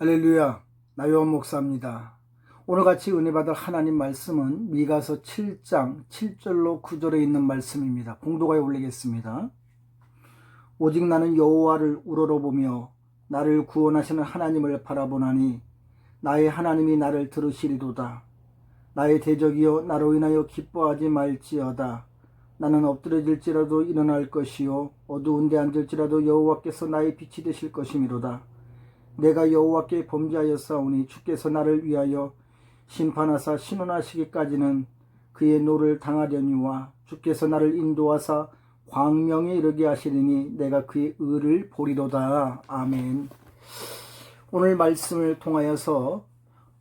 할렐루야, 나요한 목사입니다. 오늘 같이 은혜 받을 하나님 말씀은 미가서 7장 7절로 9절에 있는 말씀입니다. 봉독하여 올리겠습니다. 오직 나는 여호와를 우러러보며 나를 구원하시는 하나님을 바라보나니 나의 하나님이 나를 들으시리도다. 나의 대적이여 나로 인하여 기뻐하지 말지어다. 나는 엎드러질지라도 일어날 것이요 어두운 데 앉을지라도 여호와께서 나의 빛이 되실 것이미로다. 내가 여호와께 범죄하였사오니 주께서 나를 위하여 심판하사 신원하시기까지는 그의 노를 당하려니와 주께서 나를 인도하사 광명에 이르게 하시리니 내가 그의 의를 보리로다. 아멘. 오늘 말씀을 통하여서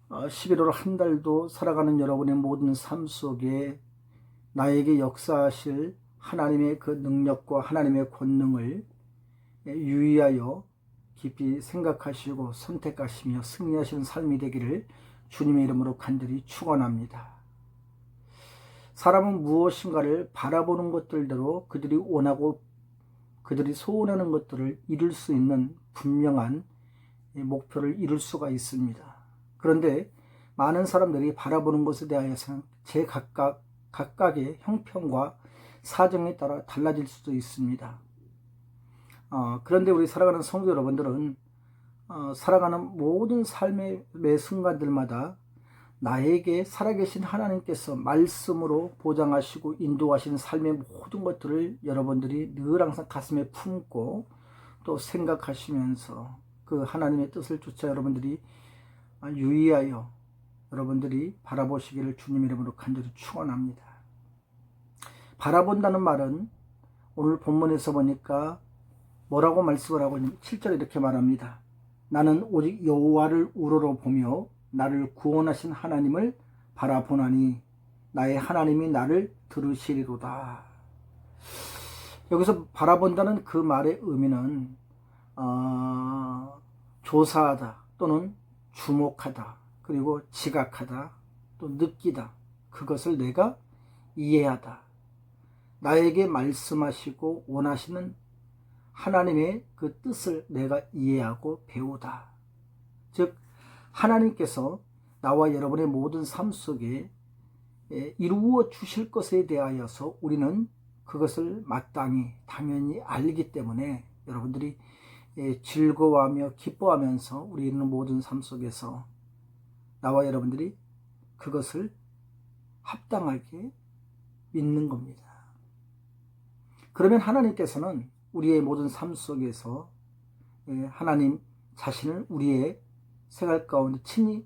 11월 한 달도 살아가는 여러분의 모든 삶 속에 나에게 역사하실 하나님의 그 능력과 하나님의 권능을 유의하여 깊이 생각하시고 선택하시며 승리하시는 삶이 되기를 주님의 이름으로 간절히 축원합니다. 사람은 무엇인가를 바라보는 것들대로 그들이 원하고 그들이 소원하는 것들을 이룰 수 있는 분명한 목표를 이룰 수가 있습니다. 그런데 많은 사람들이 바라보는 것에 대하여서는 각각의 형편과 사정에 따라 달라질 수도 있습니다. 그런데 우리 살아가는 성도 여러분들은 살아가는 모든 삶의 매 순간들마다 나에게 살아계신 하나님께서 말씀으로 보장하시고 인도하시는 삶의 모든 것들을 여러분들이 늘 항상 가슴에 품고 또 생각하시면서 그 하나님의 뜻을 쫓아 여러분들이 유의하여 여러분들이 바라보시기를 주님 이름으로 간절히 축원합니다. 바라본다는 말은 오늘 본문에서 보니까 뭐라고 말씀을 하고 있냐면 7절에 이렇게 말합니다. 나는 오직 여호와를 우러러보며 나를 구원하신 하나님을 바라보나니 나의 하나님이 나를 들으시리로다. 여기서 바라본다는 그 말의 의미는 조사하다 또는 주목하다 그리고 지각하다 또 느끼다 그것을 내가 이해하다 나에게 말씀하시고 원하시는 하나님의 그 뜻을 내가 이해하고 배우다. 즉 하나님께서 나와 여러분의 모든 삶 속에 이루어 주실 것에 대하여서 우리는 그것을 마땅히 당연히 알기 때문에 여러분들이 즐거워하며 기뻐하면서 우리는 모든 삶 속에서 나와 여러분들이 그것을 합당하게 믿는 겁니다. 그러면 하나님께서는 우리의 모든 삶 속에서 하나님 자신을 우리의 생활 가운데 친히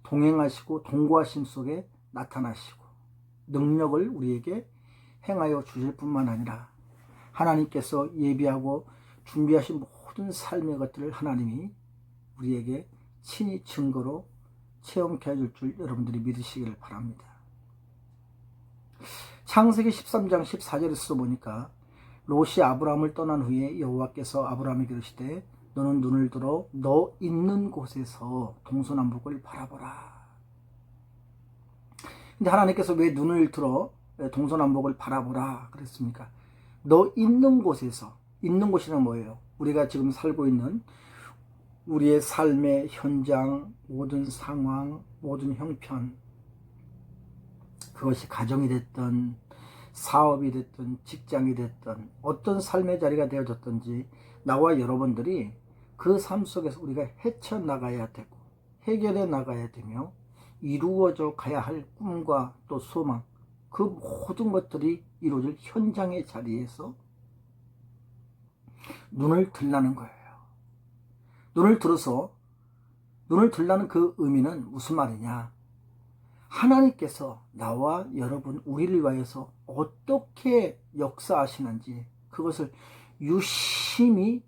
동행하시고 동거하심 속에 나타나시고 능력을 우리에게 행하여 주실 뿐만 아니라 하나님께서 예비하고 준비하신 모든 삶의 것들을 하나님이 우리에게 친히 증거로 체험케 해줄 줄 여러분들이 믿으시기를 바랍니다. 창세기 13장 14절에서 보니까 롯이 아브라함을 떠난 후에 여호와께서 아브라함에게 이르시되 너는 눈을 들어 너 있는 곳에서 동서남북을 바라보라. 근데 하나님께서 왜 눈을 들어 동서남북을 바라보라 그랬습니까? 너 있는 곳에서, 있는 곳이란 뭐예요? 우리가 지금 살고 있는 우리의 삶의 현장, 모든 상황, 모든 형편, 그것이 가정이 됐든 사업이 됐든 직장이 됐든 어떤 삶의 자리가 되어졌든지 나와 여러분들이 그 삶 속에서 우리가 헤쳐나가야 되고 해결해 나가야 되며 이루어져 가야 할 꿈과 또 소망 그 모든 것들이 이루어질 현장의 자리에서 눈을 들라는 거예요. 눈을 들라는 그 의미는 무슨 말이냐? 하나님께서 나와 여러분 우리를 위하여서 어떻게 역사하시는지 그것을 유심히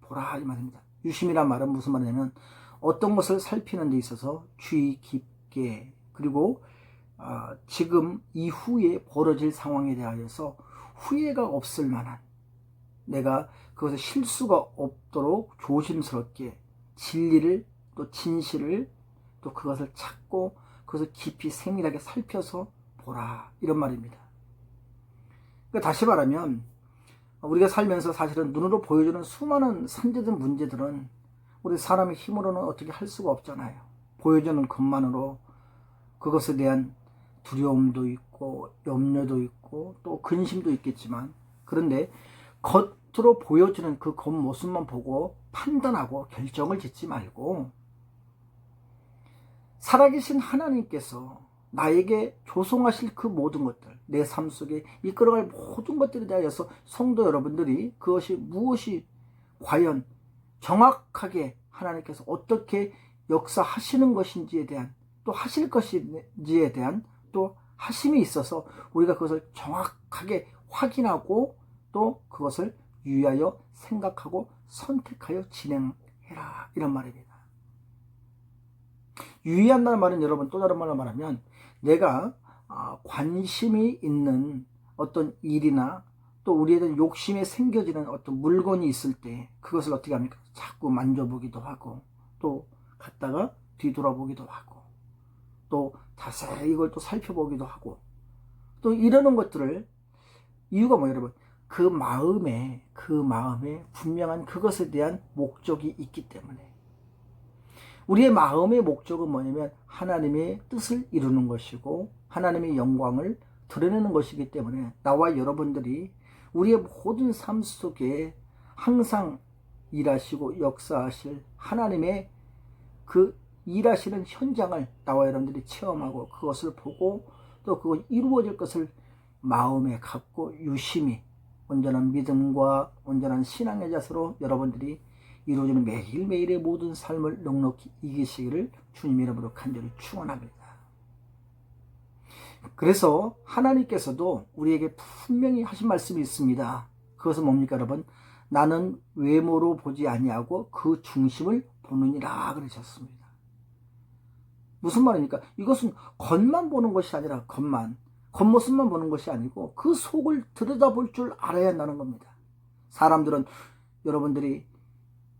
보라 이 말입니다. 유심이란 말은 무슨 말이냐면 어떤 것을 살피는 데 있어서 주의 깊게 그리고 지금 이후에 벌어질 상황에 대하여서 후회가 없을 만한 내가 그것에 실수가 없도록 조심스럽게 진리를 또 진실을 또 그것을 찾고 그것을 깊이 세밀하게 살펴서 보라 이런 말입니다. 그러니까 다시 말하면 우리가 살면서 사실은 눈으로 보여주는 수많은 산재든 문제들은 우리 사람의 힘으로는 어떻게 할 수가 없잖아요. 보여주는 것만으로 그것에 대한 두려움도 있고 염려도 있고 또 근심도 있겠지만, 그런데 겉으로 보여주는 그 겉모습만 보고 판단하고 결정을 짓지 말고 살아계신 하나님께서 나에게 조성하실 그 모든 것들, 내 삶 속에 이끌어갈 모든 것들에 대하여서 성도 여러분들이 그것이 무엇이 과연 정확하게 하나님께서 어떻게 역사하시는 것인지에 대한, 또 하실 것인지에 대한 또 하심이 있어서 우리가 그것을 정확하게 확인하고 또 그것을 유의하여 생각하고 선택하여 진행해라, 이런 말입니다. 유의한다는 말은 여러분, 또 다른 말로 말하면 내가 관심이 있는 어떤 일이나 또 우리에 대한 욕심에 생겨지는 어떤 물건이 있을 때 그것을 어떻게 합니까? 자꾸 만져보기도 하고 또 갔다가 뒤돌아보기도 하고 또 자세히 이걸 또 살펴보기도 하고 또 이러는 것들을, 이유가 뭐예요, 여러분? 그 마음에 분명한 그것에 대한 목적이 있기 때문에. 우리의 마음의 목적은 뭐냐면 하나님의 뜻을 이루는 것이고 하나님의 영광을 드러내는 것이기 때문에 나와 여러분들이 우리의 모든 삶 속에 항상 일하시고 역사하실 하나님의 그 일하시는 현장을 나와 여러분들이 체험하고 그것을 보고 또 그것 이루어질 것을 마음에 갖고 유심히 온전한 믿음과 온전한 신앙의 자세로 여러분들이 이루어지는 매일매일의 모든 삶을 넉넉히 이기시기를 주님의 이름으로 간절히 축원합니다. 그래서 하나님께서도 우리에게 분명히 하신 말씀이 있습니다. 그것은 뭡니까, 여러분? 나는 외모로 보지 아니하고 그 중심을 보느니라 그러셨습니다. 무슨 말입니까? 이것은 겉만 보는 것이 아니라 겉모습만 보는 것이 아니고 그 속을 들여다볼 줄 알아야 한다는 겁니다. 사람들은 여러분들이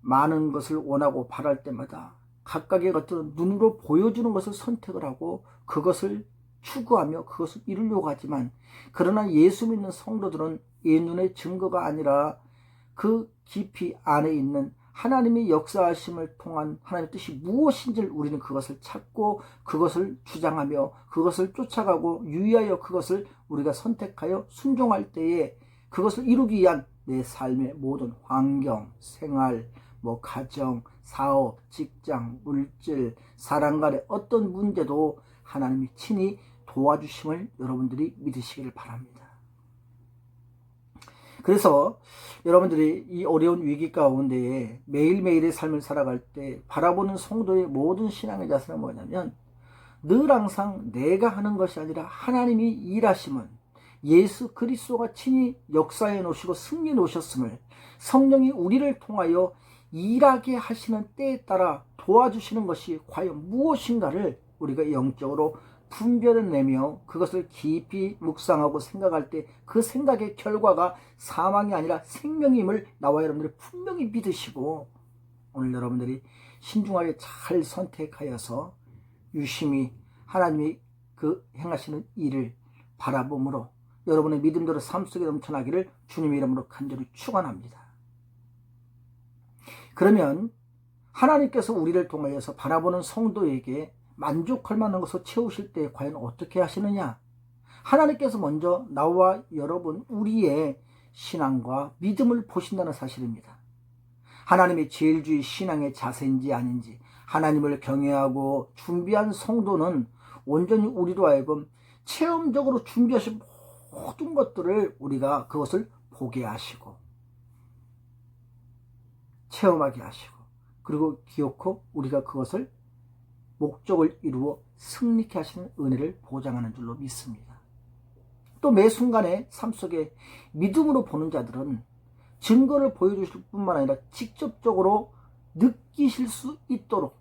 많은 것을 원하고 바랄 때마다 각각의 것들은 눈으로 보여주는 것을 선택을 하고 그것을 추구하며 그것을 이루려고 하지만, 그러나 예수 믿는 성도들은 이 눈의 증거가 아니라 그 깊이 안에 있는 하나님의 역사하심을 통한 하나님의 뜻이 무엇인지를 우리는 그것을 찾고 그것을 주장하며 그것을 쫓아가고 유의하여 그것을 우리가 선택하여 순종할 때에 그것을 이루기 위한 내 삶의 모든 환경, 생활, 가정, 사업, 직장, 물질, 사람 간의 어떤 문제도 하나님이 친히 도와주심을 여러분들이 믿으시기를 바랍니다. 그래서 여러분들이 이 어려운 위기 가운데에 매일매일의 삶을 살아갈 때 바라보는 성도의 모든 신앙의 자세는 뭐냐면 늘 항상 내가 하는 것이 아니라 하나님이 일하심은 예수 그리스도가 친히 역사해 놓으시고 승리해 놓으셨음을 성령이 우리를 통하여 일하게 하시는 때에 따라 도와주시는 것이 과연 무엇인가를 우리가 영적으로 분별해내며 그것을 깊이 묵상하고 생각할 때 그 생각의 결과가 사망이 아니라 생명임을 나와 여러분들이 분명히 믿으시고 오늘 여러분들이 신중하게 잘 선택하여서 유심히 하나님이 그 행하시는 일을 바라봄으로 여러분의 믿음대로 삶 속에 넘쳐나기를 주님의 이름으로 간절히 축원합니다. 그러면 하나님께서 우리를 통하여서 바라보는 성도에게 만족할 만한 것을 채우실 때 과연 어떻게 하시느냐? 하나님께서 먼저 나와 여러분 우리의 신앙과 믿음을 보신다는 사실입니다. 하나님의 제일주의 신앙의 자세인지 아닌지 하나님을 경외하고 준비한 성도는 온전히 우리로 하여금 체험적으로 준비하신 모든 것들을 우리가 그것을 보게 하시고 체험하게 하시고 그리고 기어코 우리가 그것을 목적을 이루어 승리케 하시는 은혜를 보장하는 줄로 믿습니다. 또 매 순간의 삶 속에 믿음으로 보는 자들은 증거를 보여주실 뿐만 아니라 직접적으로 느끼실 수 있도록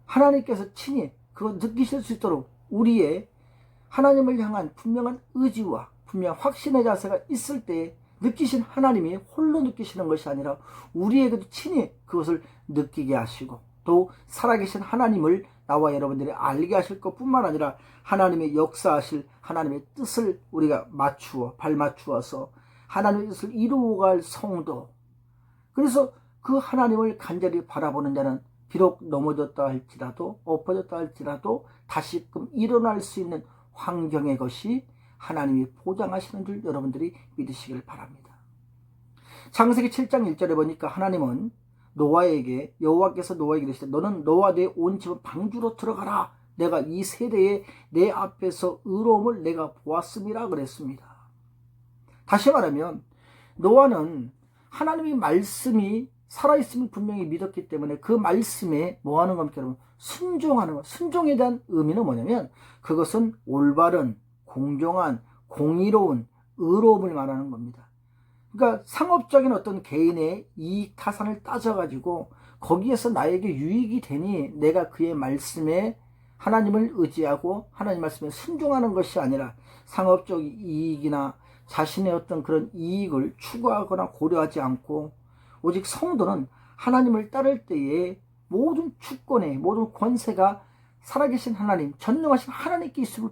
하나님께서 친히 그걸 느끼실 수 있도록 우리의 하나님을 향한 분명한 의지와 분명한 확신의 자세가 있을 때 느끼신 하나님이 홀로 느끼시는 것이 아니라 우리에게도 친히 그것을 느끼게 하시고 또 살아계신 하나님을 나와 여러분들이 알게 하실 것뿐만 아니라 하나님의 역사하실 하나님의 뜻을 우리가 발맞추어서 하나님의 뜻을 이루어갈 성도, 그래서 그 하나님을 간절히 바라보는 자는 비록 넘어졌다 할지라도 엎어졌다 할지라도 다시금 일어날 수 있는 환경의 것이 하나님이 보장하시는 줄 여러분들이 믿으시길 바랍니다. 창세기 7장 1절에 보니까 하나님은 노아에게, 여호와께서 노아에게 이르시되 너는 너와 내 온 집은 방주로 들어가라. 내가 이 세대에 내 앞에서 의로움을 내가 보았음이라 그랬습니다. 다시 말하면 노아는 하나님의 말씀이 살아있음을 분명히 믿었기 때문에 그 말씀에 뭐 하는 겁니까? 여러분? 순종하는 것. 순종에 대한 의미는 뭐냐면 그것은 올바른, 공정한, 공의로운, 의로움을 말하는 겁니다. 그러니까 상업적인 어떤 개인의 이익 타산을 따져가지고 거기에서 나에게 유익이 되니 내가 그의 말씀에 하나님을 의지하고 하나님 말씀에 순종하는 것이 아니라 상업적 이익이나 자신의 어떤 그런 이익을 추구하거나 고려하지 않고 오직 성도는 하나님을 따를 때에 모든 주권의 모든 권세가 살아계신 하나님, 전능하신 하나님께 있음을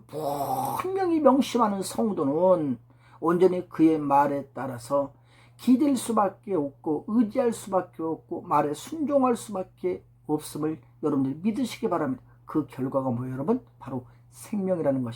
분명히 명심하는 성도는 온전히 그의 말에 따라서 기댈 수밖에 없고 의지할 수밖에 없고 말에 순종할 수밖에 없음을 여러분들이 믿으시기 바랍니다. 그 결과가 뭐예요, 여러분? 바로 생명이라는 것입니다.